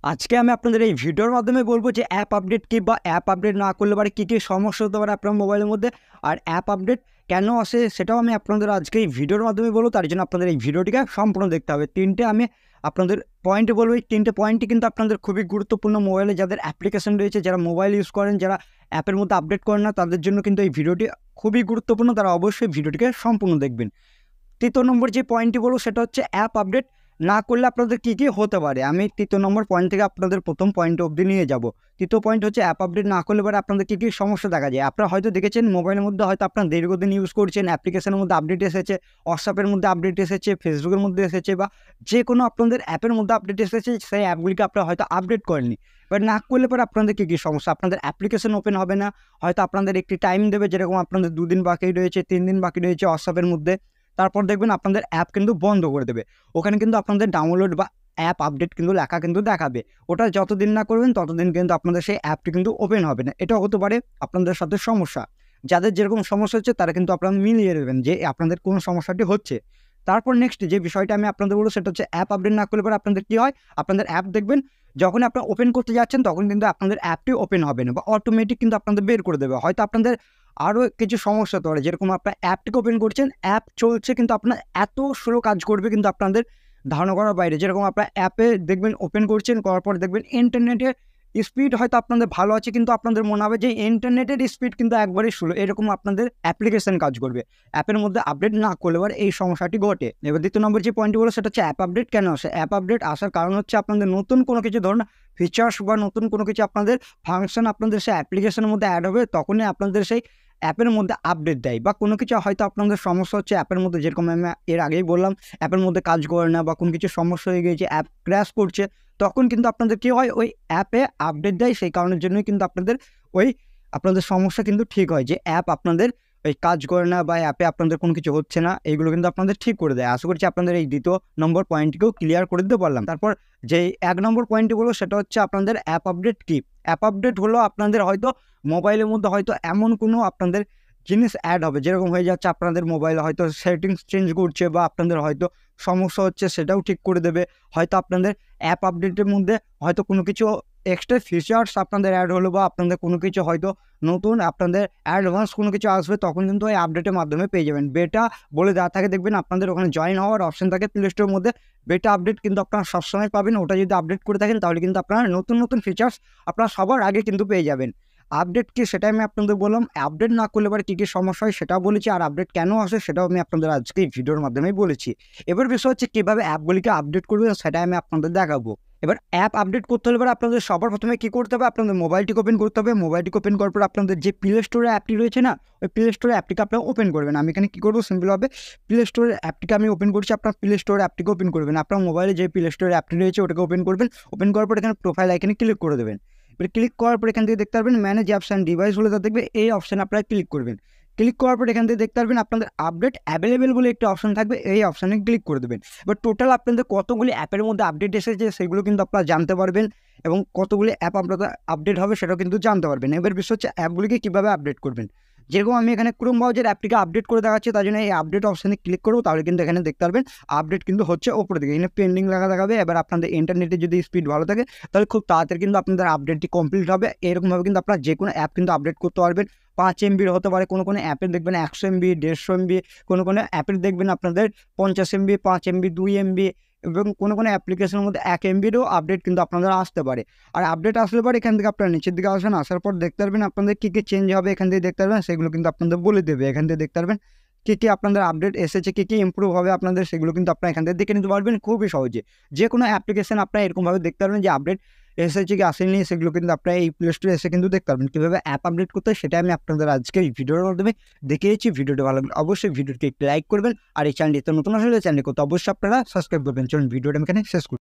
আজকে আমি আপনাদের এই ভিডিওর মাধ্যমে বলবো যে অ্যাপ আপডেট কি বা অ্যাপ আপডেট না করলে পারে কী কী সমস্যা হতে পারে আপনার মোবাইলের মধ্যে, আর অ্যাপ আপডেট কেন আসে সেটাও আমি আপনাদের আজকে এই ভিডিওর মাধ্যমে বলবো। তার জন্য আপনাদের এই ভিডিওটিকে সম্পূর্ণ দেখতে হবে। তিনটে আমি আপনাদের পয়েন্টে বলবো, এই তিনটে পয়েন্টই কিন্তু আপনাদের খুবই গুরুত্বপূর্ণ। মোবাইলে যাদের অ্যাপ্লিকেশন রয়েছে, যারা মোবাইল ইউজ করেন, যারা অ্যাপের মধ্যে আপডেট করেন না, তাদের জন্য কিন্তু এই ভিডিওটি খুবই গুরুত্বপূর্ণ। তারা অবশ্যই ভিডিওটিকে সম্পূর্ণ দেখবেন। তৃতীয় নম্বর যে পয়েন্টটি বলবো সেটা হচ্ছে অ্যাপ আপডেট না করলে আপনাদের কী কী হতে পারে। আমি তৃতীয় নম্বর পয়েন্ট থেকে আপনাদের প্রথম পয়েন্ট অবধি নিয়ে যাব। তৃতীয় পয়েন্ট হচ্ছে অ্যাপ আপডেট না করলে পরে আপনাদের কী কী সমস্যা দেখা যায়। আপনারা হয়তো দেখেছেন মোবাইলের মধ্যে হয়তো আপনার দীর্ঘদিন ইউজ করছেন, অ্যাপ্লিকেশনের মধ্যে আপডেট এসেছে, হোয়াটসঅ্যাপের মধ্যে আপডেট এসেছে, ফেসবুকের মধ্যে এসেছে, বা যে কোনো আপনাদের অ্যাপের মধ্যে আপডেট এসেছে, সেই অ্যাপগুলিকে আপনারা হয়তো আপডেট করেননি। এবার না করলে পরে আপনাদের কী কী সমস্যা, আপনাদের অ্যাপ্লিকেশন ওপেন হবে না, হয়তো আপনাদের একটি টাইম দেবে, যেরকম আপনাদের 2 দিন বাকি রয়েছে, 3 দিন বাকি রয়েছে হোয়াটসঅ্যাপের মধ্যে। তারপর দেখবেন আপনাদের অ্যাপ কিন্তু বন্ধ করে দেবে। ওখানে কিন্তু আপনাদের ডাউনলোড বা অ্যাপ আপডেট কিন্তু লেখা কিন্তু দেখাবে। ওটা যতদিন না করবেন ততদিন কিন্তু আপনাদের সেই অ্যাপটি কিন্তু ওপেন হবে না। এটাও হতে পারে আপনাদের সাথে সমস্যা। যাদের যেরকম সমস্যা হচ্ছে তারা কিন্তু আপনারা মিলিয়ে দেবেন যে আপনাদের কোন সমস্যাটি হচ্ছে। তারপর নেক্সট যে বিষয়টা আমি আপনাদের বলবো সেটা হচ্ছে অ্যাপ আপডেট না করলে পরে আপনাদের কী হয়, আপনাদের অ্যাপ দেখবেন যখন আপনারা ওপেন করতে যাচ্ছেন তখন কিন্তু আপনাদের অ্যাপটি ওপেন হবে না, বা অটোমেটিক কিন্তু আপনাদের বের করে দেবে। হয়তো আপনাদের আরও কিছু সমস্যা হতে পারে, যেরকম আপনার অ্যাপটিকে ওপেন করছেন, অ্যাপ চলছে কিন্তু আপনার এত স্লো কাজ করবে কিন্তু আপনাদের ধারণা করার বাইরে। যেরকম আপনার অ্যাপে দেখবেন ওপেন করছেন, করার পর দেখবেন ইন্টারনেটের স্পিড হয়তো আপনাদের ভালো আছে, কিন্তু আপনাদের মনে হবে যে ইন্টারনেটের স্পিড কিন্তু একবারেই স্লো। এরকম আপনাদের অ্যাপ্লিকেশন কাজ করবে অ্যাপের মধ্যে আপডেট না করলে এবার এই সমস্যাটি ঘটে। এবার দ্বিতীয় নম্বর যে পয়েন্টটি বলো সেটা হচ্ছে অ্যাপ আপডেট কেন আসে। অ্যাপ আপডেট আসার কারণ হচ্ছে আপনাদের নতুন কোনো কিছু, ধরুন ফিচার্স বা নতুন কোনো কিছু আপনাদের ফাংশন আপনাদের সেই অ্যাপ্লিকেশনের মধ্যে অ্যাড হবে, তখনই আপনাদের সেই অ্যাপের মধ্যে আপডেট দেয়। বা কোনো কিছু হয়তো আপনাদের সমস্যা হচ্ছে অ্যাপের মধ্যে, যেরকম আমি এর আগেই বললাম অ্যাপের মধ্যে কাজ করে না, বা কোনো কিছু সমস্যা হয়ে গিয়েছে, অ্যাপ ক্র্যাশ করছে, তখন কিন্তু আপনাদের কী হয়, ওই অ্যাপে আপডেট দেয়। সেই কারণের জন্যই কিন্তু আপনাদের সমস্যা কিন্তু ঠিক হয়, যে অ্যাপ আপনাদের ওই কাজ করে না বা অ্যাপে আপনাদের কোনো কিছু হচ্ছে না, এইগুলো কিন্তু আপনাদের ঠিক করে দেয়। আশা করছি আপনাদের এই দ্বিতীয় নম্বর পয়েন্টটিকেও ক্লিয়ার করে দিতে পারলাম। তারপর যে 1 নম্বর পয়েন্টটি বলবো সেটা হচ্ছে আপনাদের অ্যাপ আপডেট কি। অ্যাপ আপডেট হলো আপনাদের হয়তো মোবাইলের মধ্যে হয়তো এমন কোনো আপনাদের জিনিস অ্যাড হবে, যেরকম হয়ে যাচ্ছে আপনাদের মোবাইলে হয়তো সেটিংস চেঞ্জ করছে, বা আপনাদের হয়তো সমস্যা হচ্ছে সেটাও ঠিক করে দেবে। হয়তো আপনাদের অ্যাপ আপডেটের মধ্যে হয়তো কোনো কিছু এক্সট্রা ফিচার্স আপনাদের অ্যাড হলো, বা আপনাদের কোনো কিছু হয়তো নতুন আপনাদের অ্যাডভান্স কোনো কিছু আসবে, তখন কিন্তু ওই আপডেটের মাধ্যমে পেয়ে যাবেন। বেটা বলে দেওয়া থাকে, দেখবেন আপনাদের ওখানে জয়েন হওয়ার অপশন থাকে প্লে স্টোরের মধ্যে। বেটা আপডেট কিন্তু আপনারা সবসময় পাবেন। ওটা যদি আপডেট করে থাকেন তাহলে কিন্তু আপনারা নতুন নতুন ফিচার্স আপনারা সবার আগে কিন্তু পেয়ে যাবেন। আপডেট কি সেটাই আমি আপনাদের বললাম। আপডেট না করলে পরে কী কী সমস্যা হয় সেটাও বলেছি, আর আপডেট কেন আসে সেটাও আমি আপনাদের আজকে এই ভিডিওর মাধ্যমেই বলেছি। এবার বিষয় হচ্ছে কীভাবে অ্যাপগুলিকে আপডেট করবে সেটাই আমি আপনাদের দেখাবো। এবার অ্যাপ আপডেট করতে হলে পরে আপনাদের সবার প্রথমে কী করতে হবে, আপনাদের মোবাইলটিকে ওপেন করতে হবে। মোবাইলটিকে ওপেন করার পর আপনাদের যে প্লে স্টোরে অ্যাপটি রয়েছে না, ওই প্লে স্টোরে অ্যাপটিকে আপনারা ওপেন করবেন। আমি এখানে কী করবো, সিম্পলভাবে প্লে স্টোরের অ্যাপটিকে আমি ওপেন করছি। আপনার প্লে স্টোরের অ্যাপটিকে ওপেন করবেন। আপনার মোবাইলে যে প্লে স্টোরের অ্যাপটি রয়েছে ওটাকে ওপেন করবেন। ওপেন করার পর এখানে প্রোফাইল আইকনে ক্লিক করে দেবেন। এবার ক্লিক করার পর এখান থেকে দেখতে পারবেন ম্যানেজ অ্যাপস অ্যান্ড ডিভাইস বলে দেখবে, এই অপশানে আপনারা ক্লিক করবেন। ক্লিক করার পর এখান থেকে দেখতে পারবেন আপনাদের আপডেট অ্যাভেলেবেল বলে একটা অপশন থাকবে, এই অপশানে ক্লিক করে দেবেন। এবার টোটাল আপনাদের কতগুলি অ্যাপের মধ্যে আপডেট এসেছে সেগুলো কিন্তু আপনারা জানতে পারবেন, এবং কতগুলি অ্যাপ আপনাদের আপডেট হবে সেটাও কিন্তু জানতে পারবেন। এবার বিষয় হচ্ছে অ্যাপগুলিকে কীভাবে আপডেট করবেন। যেরকম আমি এখানে ক্রোম ব্রাউজার অ্যাপটিকে আপডেট করে দেখাচ্ছি, তার জন্য এই আপডেট অপশানে ক্লিক করবো, তাহলে কিন্তু এখানে দেখতে পারবেন আপডেট কিন্তু হচ্ছে ওপরের দিকে, এখানে পেন্ডিং লেখা দেখাবে। এবার আপনাদের ইন্টারনেটে যদি স্পিড ভালো থাকে তাহলে খুব তাড়াতাড়ি কিন্তু আপনাদের আপডেটটি কমপ্লিট হবে। এরকমভাবে কিন্তু আপনারা যে কোনো অ্যাপ কিন্তু আপডেট করতে পারবেন। 5 এমবির হতে পারে, কোনো অ্যাপের দেখবেন 100 এমবি, 150 এমবি, কোনো অ্যাপের দেখবেন আপনাদের 50 এমবি, 5 এমবি, 2 এমবি, এবং কোনো অ্যাপ্লিকেশনের মধ্যে 1 এমবিরও আপডেট কিন্তু আপনাদের আসতে পারে। আর আপডেট আসলে পরে এখান থেকে আপনারা নিচের দিকে আসবেন, আসার পর দেখতে পারবেন আপনাদের কী কী চেঞ্জ হবে, এখান থেকে দেখতে পারবেন সেগুলো কিন্তু আপনাদের বলে দেবে। এখান থেকে দেখতে পারবেন কী কী আপনাদের আপডেট এসেছে, কী কী ইমপ্রুভ হবে আপনাদের, সেগুলো কিন্তু আপনারা এখান থেকে দেখে নিতে পারবেন খুবই সহজে। যে কোনো অ্যাপ্লিকেশন আপনারা এরকমভাবে দেখতে পারবেন যে আপডেট এসেছে কি আসেনি, সেগুলো কিন্তু আপনারা এই প্লে স্টোরে এসে কিন্তু দেখতে পারবেন। কীভাবে অ্যাপ আপডেট করতে হয় সেটা আমি আপনাদের আজকে এই ভিডিওর মাধ্যমে দেখিয়েছি। ভিডিওটি ভালো লাগলে অবশ্যই ভিডিওটি একটু লাইক করবেন, আর এই চ্যানেলটি তো নতুন আসলে চ্যানেলটি করতে অবশ্যই আপনারা সাবস্ক্রাইব করবেন। চলুন ভিডিওটা আমি এখানে শেষ করি।